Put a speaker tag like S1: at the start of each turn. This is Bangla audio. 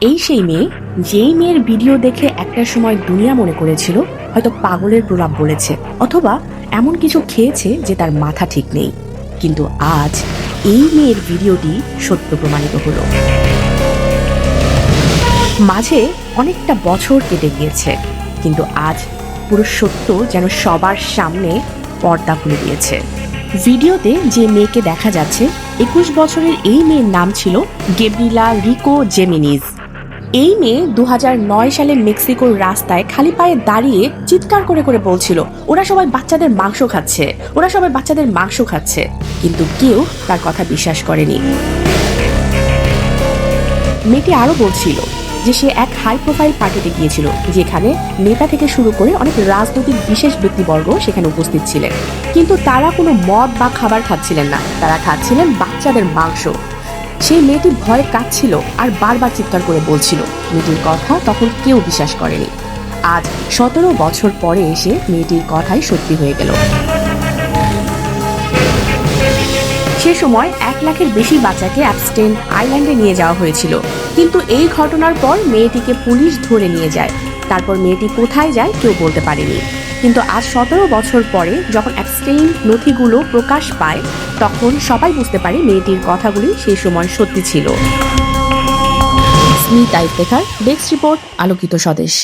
S1: এই সেই মেয়ে, যেই মেয়ের ভিডিও দেখে একটা সময় দুনিয়া মনে করেছিল হয়তো পাগলের প্রলাপ বলেছে অথবা এমন কিছু খেয়েছে যে তার মাথা ঠিক নেই। কিন্তু আজ এই মেয়ের ভিডিওটি সত্য প্রমাণিত হলো। মাঝে অনেকটা বছর কেটে গিয়েছে, কিন্তু আজ পুরো সত্য যেন সবার সামনে পর্দা খুলে দিয়েছে। ভিডিওতে যে মেয়েকে দেখা যাচ্ছে, 21 বছরের এই মেয়ের নাম ছিল গেব্রিলা রিকো জেমিনিজ। এই মেয়ে 2009 সালে মেক্সিকোর রাস্তায় খালি পায়ে দাঁড়িয়ে চিৎকার করে করে বলছিল, ওরা সবাই বাচ্চাদের মাংস খাচ্ছে, ওরা সবাই বাচ্চাদের মাংস খাচ্ছে। কিন্তু কেউ তার কথা বিশ্বাস করেনি। মেয়েটি আরো বলছিল যে সে এক হাই প্রোফাইল পার্টিতে গিয়েছিল, যেখানে নেতা থেকে শুরু করে অনেক রাজনৈতিক বিশেষ ব্যক্তিবর্গ সেখানে উপস্থিত ছিলেন, কিন্তু তারা কোনো মদ বা খাবার খাচ্ছিলেন না, তারা খাচ্ছিলেন বাচ্চাদের মাংস। সেই মেয়েটি ভয়ে কাঁদছিল আর বারবার চিৎকার করে বলছিল। মেয়েটির কথা তখন কেউ বিশ্বাস করেনি। আজ 17 বছর পরে এসে মেয়েটির কথাই সত্যি হয়ে গেল। সে সময় 1 লাখের বেশি বাচ্চাকে অ্যাবস্টেন আইল্যান্ডে নিয়ে যাওয়া হয়েছিল, কিন্তু এই ঘটনার পর মেয়েটিকে পুলিশ ধরে নিয়ে যায়। তারপর মেয়েটি কোথায় যায় কেউ বলতে পারেনি। কিন্তু আজ 17 বছর পরে যখন অ্যাবস্টেইন নথিগুলো প্রকাশ পায়, তখন সবাই বুঝতে পারে মেয়েটির কথাগুলি সেই সময় সত্যি ছিল। স্মিথ আইফেকার, ডেস্ক রিপোর্ট, আলোকিত স্বদেশ।